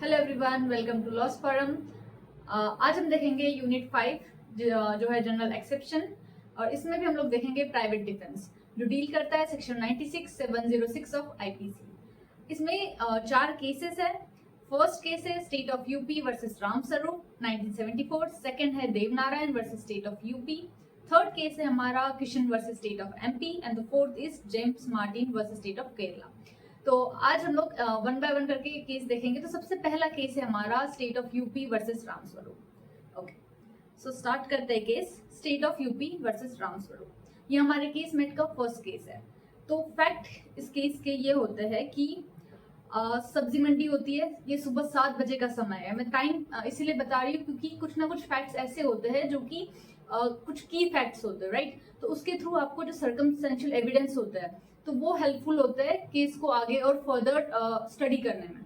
Hello everyone, welcome to laws forum. आज हम देखेंगे यूनिट 5 जो है जनरल एक्सेप्शन, और इसमें भी हम लोग देखेंगे प्राइवेट डिफेंस जो डील करता है सेक्शन 96(706) ऑफ आईपीसी। इसमें चार केसेस है। फर्स्ट केस है state of UP versus Ramswaroop 1974। Second है Devnarayan versus state of UP. Third case है हमारा Kishan versus state of MP and the fourth is James Martin versus state of Kerala. तो आज हम लोग वन बाय वन करके केस देखेंगे। तो सबसे पहला केस है हमारा state of UP versus Ramswaroop. Okay, so start करते हैं case state of UP versus Ramswaroop. ये हमारे केस मेट का फर्स्ट केस है। तो फैक्ट इस केस के ये होते हैं कि सब्जी मंडी होती है, ये सुबह 7 बजे का समय है। मैं टाइम इसीलिए बता रही हूँ क्योंकि कुछ ना कुछ फैक्ट्स ऐसे होते हैं जो कि कुछ की फैक्ट्स होते हैं, राइट। तो उसके थ्रू आपको जो सर्कमस्टेंशियल एविडेंस होता है तो वो हेल्पफुल होता है केस को आगे और फर्दर स्टडी करने में।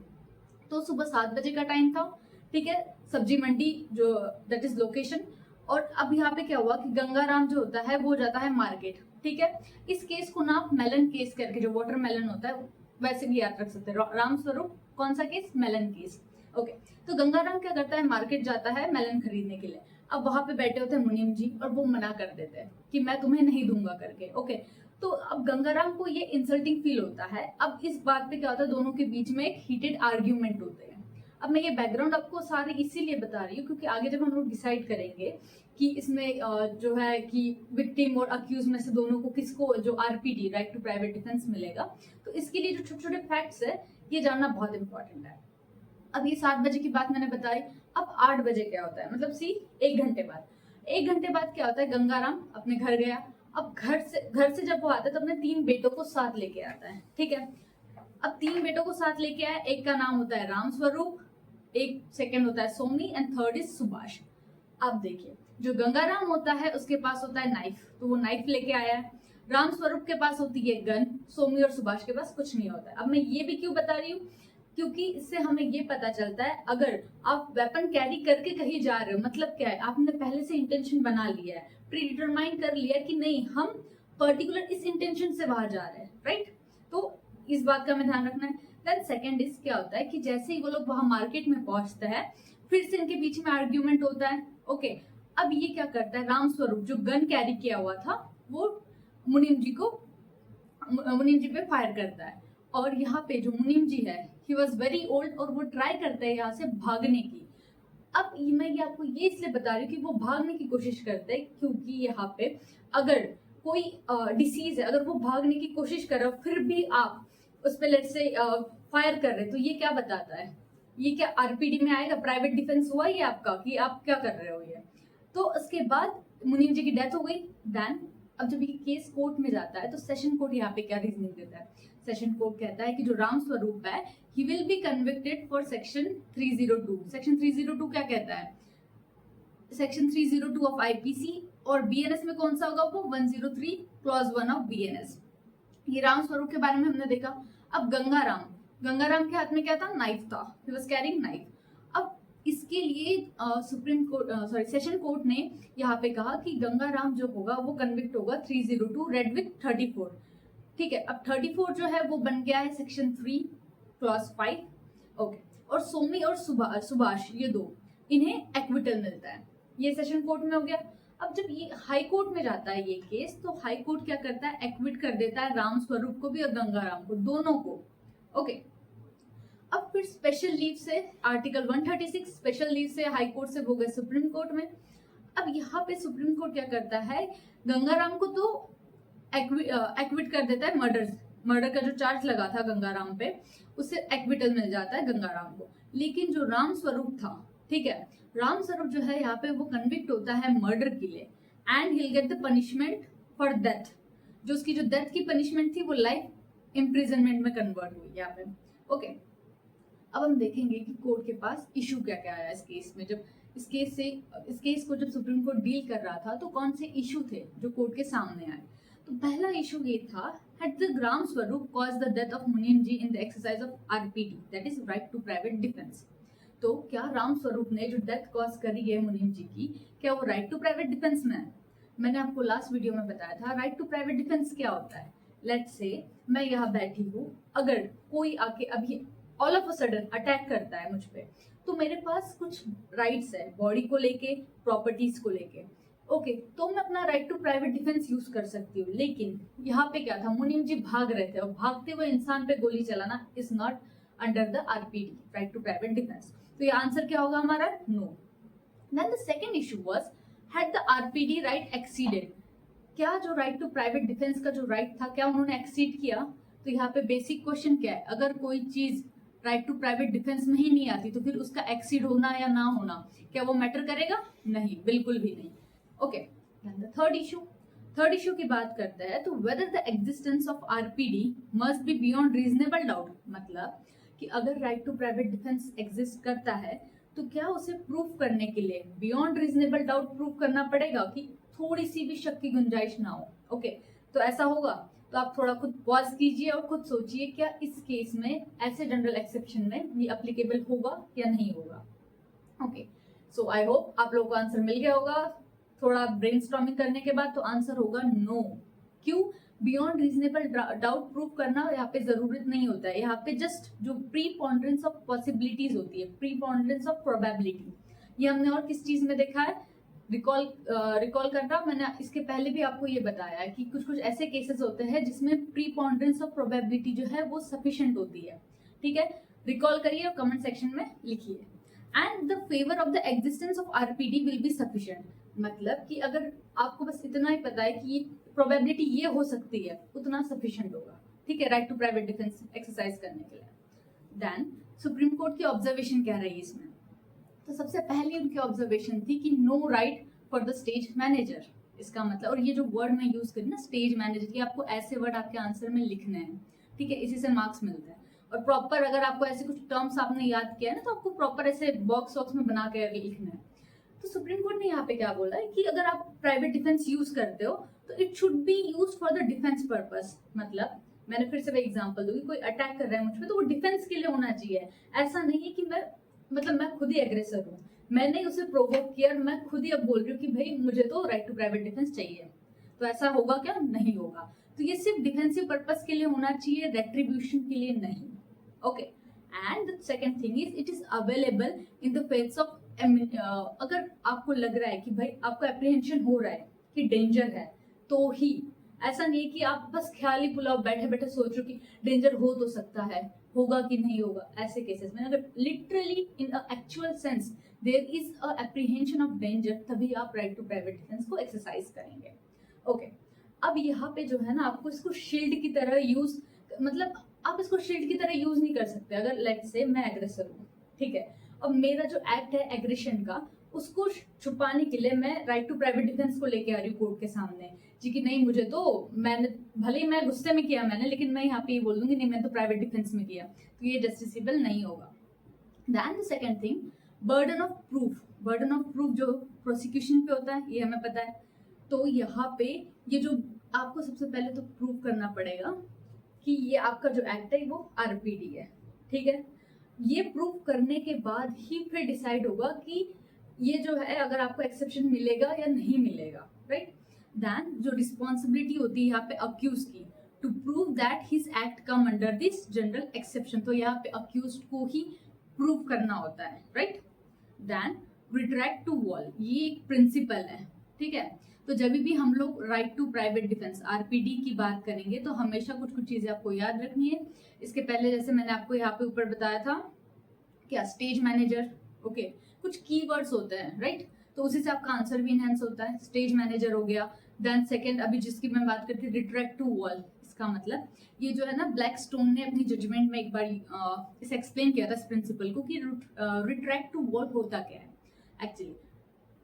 तो सुबह 7 बजे का टाइम था, ठीक है, सब्जी मंडी जो दैट इज लोकेशन। और अब यहाँ पे क्या हुआ कि गंगाराम जो होता है वो जाता है मार्केट, ठीक है। इस केस को ना आप मेलन केस करके, जो वाटरमेलन होता है वैसे भी याद रख सकते हैं। रामस्वरूप कौन सा केस? Melon case. ओके, तो गंगाराम क्या करता है, मार्केट जाता है मेलन खरीदने के लिए। अब वहां पे बैठे होते हैं मुनीम जी और वो मना कर देते हैं कि मैं तुम्हें नहीं दूंगा करके। ओके, तो अब गंगाराम को ये इंसल्टिंग फील होता है। अब इस बात पे क्या होता है, दोनों के बीच में एक हीटेड आर्ग्यूमेंट होते हैं। अब मैं ये बैकग्राउंड आपको सारे इसीलिए बता रही हूँ क्योंकि आगे जब हम लोग डिसाइड करेंगे कि इसमें जो है कि विक्टिम और अक्यूज में से दोनों को किसको जो RPD right to private defence मिलेगा, तो इसके लिए जो छोटे छोटे फैक्ट्स है ये जानना बहुत इंपॉर्टेंट है। अब ये 7 बजे की बात मैंने बताई। अब 8 बजे क्या होता है, मतलब सी 1 घंटे बाद। 1 घंटे बाद क्या होता है, गंगाराम अपने घर गया। अब घर से जब वो आता है तो अपने 3 बेटों को साथ लेके आता है, ठीक है। अब 3 बेटों को साथ लेके आया। एक का नाम होता है रामस्वरूप, एक सेकंड होता है Somi and third is Subhash. अब देखिए, जो गंगाराम होता है उसके पास होता है नाइफ, तो वो नाइफ लेके आया है। रामस्वरूप के पास होती है गन, सोमी और सुभाष के पास कुछ नहीं होता है। अब मैं ये भी क्यों बता रही हूँ, क्योंकि इससे हमें ये पता चलता है अगर आप वेपन कैरी करके कहीं जा रहे हो, मतलब क्या है, आपने पहले से इंटेंशन बना लिया है, प्री डिटरमाइन कर लिया कि नहीं हम पर्टिकुलर इस इंटेंशन से बाहर जा रहे हैं, राइट। तो इस बात का हमें ध्यान रखना है। देन सेकंड इज क्या होता है कि जैसे ही वो लोग वहां मार्केट में पहुंचते हैं फिर से इनके बीच में आर्ग्यूमेंट होता है। ओके, अब ये क्या करता है, रामस्वरूप जो गन कैरी किया हुआ था वो मुनीम जी पे फायर करता है। और यहाँ पे जो मुनीम जी है ही वॉज वेरी ओल्ड और वो ट्राई करते हैं यहाँ से भागने की। अब मैं ये आपको ये इसलिए बता रही हूँ कि वो भागने की कोशिश करते हैं क्योंकि यहाँ पे अगर कोई डिसीज है, अगर वो भागने की कोशिश कर रहा फिर भी आप उस पर लेट से फायर कर रहे, तो ये क्या बताता है, ये क्या आरपीडी में आएगा? प्राइवेट डिफेंस हुआ ये आपका कि आप क्या कर रहे हो ये। तो उसके बाद मुनीम जी की डेथ हो गई। देन अब जब ये केस कोर्ट में जाता है तो सेशन कोर्ट यहाँ पे क्या रीजनिंग देता है, सेशन कोर्ट कहता है कि जो रामस्वरूप है he will be convicted for section 302। Section 302 क्या कहता है, सेक्शन 302 ऑफ आईपीसी, और बीएनएस में कौन सा होगा वो 103 क्लॉज 1 ऑफ बीएनएस। ये रामस्वरूप के बारे में हमने देखा। अब गंगाराम के हाथ में क्या था, नाइफ था, ही वाज कैरिंग नाइफ। अब इसके लिए सुप्रीम कोर्ट सेशन कोर्ट ने यहाँ पे कहा कि गंगाराम जो होगा वो कन्विक्ट होगा 302 रेड विथ 34, ठीक है। अब 34 जो है वो बन गया है सेक्शन 3 क्लॉज 5। ओके, और सोमी और सुभाष ये दो, इन्हें एक्विटल मिलता है। ये सेशन कोर्ट में हो गया। अब जब ये हाई कोर्ट में जाता है ये केस, तो हाई कोर्ट क्या करता है, एक्विट कर देता है रामस्वरूप को भी और गंगाराम को, दोनों को। ओके, अब फिर स्पेशल लीव से आर्टिकल 136 स्पेशल लीव से हाई कोर्ट से हो गए सुप्रीम कोर्ट में। अब यहाँ पे सुप्रीम कोर्ट क्या करता है, गंगाराम को तो एक्विट कर देता है मर्डर का जो चार्ज लगा था गंगाराम पे, उससे एक्विटल मिल जाता है गंगाराम को। लेकिन जो रामस्वरूप था, ठीक है, रामस्वरूप जो है यहाँ पे वो कन्विक्ट होता है मर्डर के लिए and he will get the punishment for death. जो उसकी जो डेथ की पनिशमेंट थी वो लाइफ इम्प्रिजनमेंट में कन्वर्ट हुई यहाँ पे। ओके, अब हम देखेंगे कि कोर्ट के पास इशू क्या क्या आया इस केस में। जब इस केस को जब सुप्रीम कोर्ट डील कर रहा था तो कौन से इशू थे जो कोर्ट के सामने आए। तो पहला इशू ये था, had the Ramswaroop caused the death of मुनीम जी in the exercise of RPD, that is right to private defense। तो क्या रामस्वरूप ने जो डेथ कॉज करी है मुनीम जी की, क्या वो राइट टू प्राइवेट डिफेंस में है? मैंने आपको लास्ट वीडियो में बताया था राइट टू प्राइवेट डिफेंस क्या होता है। लेट्स से मैं यहाँ बैठी हूँ, अगर कोई आके, अभी all of a sudden attack करता है मुझ पे, तो मेरे पास कुछ राइट्स है बॉडी को लेके, प्रॉपर्टीज को लेके। ओके, तो मैं अपना right to private defence use कर सकती हूँ, लेकिन यहाँ पे क्या था, मुनीम जी भाग रहे थे और भागते हुए इंसान पे गोली चलाना is not under the RPD, right to private defence. तो ये आंसर क्या होगा हमारा, no. Then the second issue was, had the RPD right exceeded, क्या जो राइट टू प्राइवेट डिफेंस का जो राइट था क्या उन्होंने एक्सीड किया। तो यहाँ पे बेसिक क्वेश्चन क्या है, अगर कोई चीज राइट टू प्राइवेट डिफेंस में ही नहीं आती तो फिर उसका एक्सीड होना या ना होना क्या वो मैटर करेगा, नहीं, बिल्कुल भी नहीं। ओके, थर्ड इशू की बात करते हैं, तो whether the existence of RPD must be beyond reasonable doubt, मतलब कि अगर right to private defence exist करता है तो क्या उसे प्रूव करने के लिए बियॉन्ड रीजनेबल डाउट प्रूव करना पड़ेगा कि थोड़ी सी भी शक की गुंजाइश ना हो। ओके, तो ऐसा होगा तो आप थोड़ा खुद पॉज कीजिए और खुद सोचिए क्या इस केस में ऐसे जनरल एक्सेप्शन में ये अप्लीकेबल होगा या नहीं होगा। ओके, सो आई होप आप लोगों को आंसर मिल गया होगा। थोड़ा ब्रेनस्टॉर्मिंग करने के बाद तो आंसर होगा नो। क्यों, बियॉन्ड रीजनेबल डाउट प्रूव करना यहाँ पे जरूरत नहीं होता है, यहाँ पे जस्ट जो प्रीपॉन्डरेंस ऑफ पॉसिबिलिटीज होती है, प्रीपॉन्डरेंस ऑफ प्रोबेबिलिटी, ये हमने और किस चीज में देखा है, रिकॉल करना, मैंने इसके पहले भी आपको ये बताया है कि कुछ कुछ ऐसे केसेस होते हैं जिसमें प्रीपॉन्डरेंस ऑफ प्रोबेबिलिटी जो है वो सफिशिएंट होती है। ठीक है, रिकॉल करिए और कमेंट सेक्शन में लिखिए। And the favour of the existence of RPD will be sufficient, मतलब कि अगर आपको बस इतना ही पता है कि प्रोबेबिलिटी ये हो सकती है, उतना सफिशिएंट होगा। ठीक है, right to private defence exercise करने के लिए। देन सुप्रीम कोर्ट की ऑब्जर्वेशन क्या रही इसमें, तो सबसे पहले उनकी ऑब्जर्वेशन थी कि no right for the stage manager. इसका मतलब, और ये जो वर्ड मैं यूज करी ना स्टेज मैनेजर, ये आपको ऐसे वर्ड आपके आंसर में लिखने हैं। ठीक है, इसी से मार्क्स मिलते हैं। और प्रॉपर अगर आपको ऐसे कुछ टर्म्स आपने याद किया है ना, तो आपको प्रॉपर ऐसे बॉक्स वॉक्स में बना के लिखना है। तो सुप्रीम कोर्ट ने यहाँ पे क्या बोला है कि अगर आप प्राइवेट डिफेंस यूज करते हो तो it should be use for the defence purpose. मतलब मैंने फिर से एग्जांपल दूंगी, कोई अटैक कर रहा है मुझ पे तो वो डिफेंस के लिए होना चाहिए। ऐसा नहीं है कि मैं खुद ही एग्रेसर हूँ, मैंने उसे प्रोवोक किया और मैं खुद ही अब बोल रही हूँ कि भाई मुझे तो राइट टू प्राइवेट डिफेंस चाहिए, तो ऐसा होगा क्या, नहीं होगा। तो ये सिर्फ डिफेंसिव पर्पस के लिए होना चाहिए, रेट्रीब्यूशन के लिए नहीं। Okay, and the second thing is it is available in the face of, अगर आपको लग रहा है कि भाई आपको एप्रीहेंशन हो रहा है कि डेंजर है, तो ही, ऐसा नहीं है कि आप बस ख्याली पुलाव बैठे बैठे सोच रहे हो कि डेंजर हो तो सकता है, होगा कि नहीं होगा। ऐसे केसेस में अगर literally in a actual sense there is a apprehension of danger, तभी आप राइट टू प्राइवेट डिफेंस को एक्सरसाइज करेंगे। ओके, अब यहाँ पे जो है ना, आपको इसको शील्ड की तरह यूज, मतलब आप इसको शील्ड की तरह यूज नहीं कर सकते। अगर लेट्स से मैं एग्रेसर हूँ, ठीक है, और मेरा जो एक्ट है एग्रेशन का, उसको छुपाने के लिए मैं राइट टू प्राइवेट डिफेंस को लेके आ रही हूँ कोर्ट के सामने जी कि नहीं, मुझे तो, मैंने भले ही मैं गुस्से में किया मैंने, लेकिन मैं यहाँ पे ये बोल दूंगी नहीं मैंने तो प्राइवेट डिफेंस में किया, तो ये जस्टिसेबल नहीं होगा। Then the second thing, burden of proof. Burden of proof जो प्रोसिक्यूशन पे होता है ये हमें पता है। तो यहाँ पे ये जो आपको सबसे पहले तो प्रूव करना पड़ेगा कि ये आपका जो एक्ट है वो आरपीडी है। ठीक है, ये प्रूव करने के बाद ही फिर डिसाइड होगा कि ये जो है अगर आपको एक्सेप्शन मिलेगा या नहीं मिलेगा, राइट। देन जो रिस्पॉन्सिबिलिटी होती है यहाँ पे अक्यूज की, to prove that his act come under this general exception, तो यहाँ पे अक्यूज को ही प्रूव करना होता है, right. Then retract to wall, ये एक प्रिंसिपल है। ठीक है, तो जब भी हम लोग right to private defence RPD की बात करेंगे तो हमेशा कुछ कुछ चीजें आपको याद रखनी है। इसके पहले जैसे मैंने आपको यहाँ पे ऊपर बताया था क्या, स्टेज मैनेजर, ओके, कुछ कीवर्ड्स होते हैं, राइट, तो उसी से आपका आंसर भी इनहेंस होता है। स्टेज मैनेजर हो गया। देन सेकंड, अभी जिसकी मैं बात करती हूँ, रिट्रैक्ट टू वॉल, इसका मतलब ये जो है ना, ब्लैक स्टोन ने अपनी जजमेंट में एक बार इसे एक्सप्लेन किया था इस प्रिंसिपल को कि रिट्रैक्ट टू वॉल होता क्या है। एक्चुअली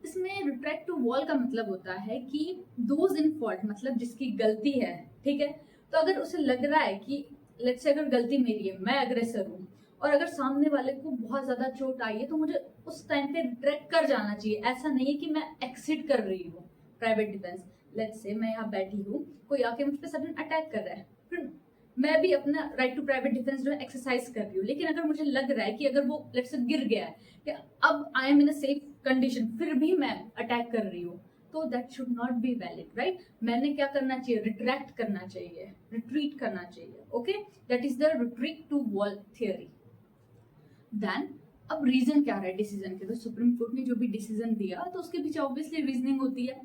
इसमें रिट्रैक्ट टू वॉल का मतलब होता है कि दोज इन फॉल्ट, मतलब जिसकी गलती है, ठीक है, तो अगर उसे लग रहा है कि लेट्स से अगर गलती मेरी है, मैं अग्रेसर हूँ, और अगर सामने वाले को बहुत ज्यादा चोट आई है तो मुझे उस टाइम पे रिट्रैक्ट कर जाना चाहिए। ऐसा नहीं है कि मैं एक्सिट कर रही हूँ प्राइवेट डिफेंस। लेट्स से मैं यहाँ बैठी हूँ, कोई आके मुझ पे सडन अटैक कर रहा है, फिर मैं भी अपना राइट टू प्राइवेट डिफेंस जो है एक्सरसाइज कर रही हूँ, लेकिन अगर मुझे लग रहा है कि अगर वो लेट्स से गिर गया है या अब I am in a safe condition, फिर भी मैं अटैक कर रही हूँ, तो that should not be valid, right. मैंने क्या करना चाहिए, रिट्रैक्ट करना चाहिए, रिट्रीट करना चाहिए। Okay, that is the retreat to wall theory. Then अब रीजन क्या है डिसीजन के, तो सुप्रीम कोर्ट ने जो भी डिसीजन दिया तो उसके पीछे ऑब्वियसली रीजनिंग होती है।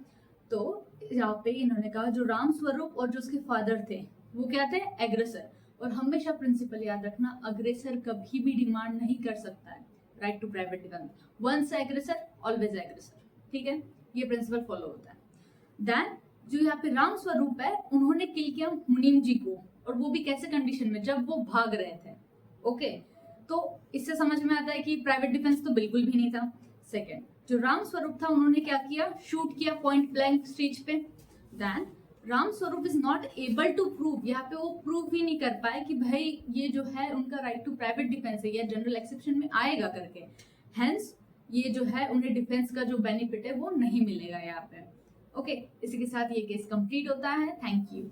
तो यहाँ पे इन्होंने कहा जो राम स्वरूप और जो उसके फादर थे वो क्या थे, एग्रेसर। और हमेशा प्रिंसिपल याद रखना, अग्रेसर कभी भी डिमांड नहीं कर सकता है right to private defence. Once aggressor always aggressor, ठीक है, ये प्रिंसिपल फॉलो होता है। देन जो यहाँ पे राम स्वरूप है उन्होंने किल किया मुनीम जी को, और वो भी कैसे कंडीशन में, जब वो भाग रहे थे। ओके, तो इससे समझ में आता है कि प्राइवेट डिफेंस तो बिल्कुल भी नहीं था। सेकेंड, जो राम स्वरूप था उन्होंने क्या किया, शूट किया पॉइंट ब्लैंक स्टेज पे। Then Ram Swaroop is not able to prove, यहाँ पे वो प्रूव ही नहीं कर पाए कि भाई ये जो है उनका राइट टू प्राइवेट डिफेंस है या जनरल एक्सेप्शन में आएगा करके। हेंस ये जो है उन्हें डिफेंस का जो बेनिफिट है वो नहीं मिलेगा यहाँ पे। ओके, इसी के साथ ये केस कंप्लीट होता है। Thank you.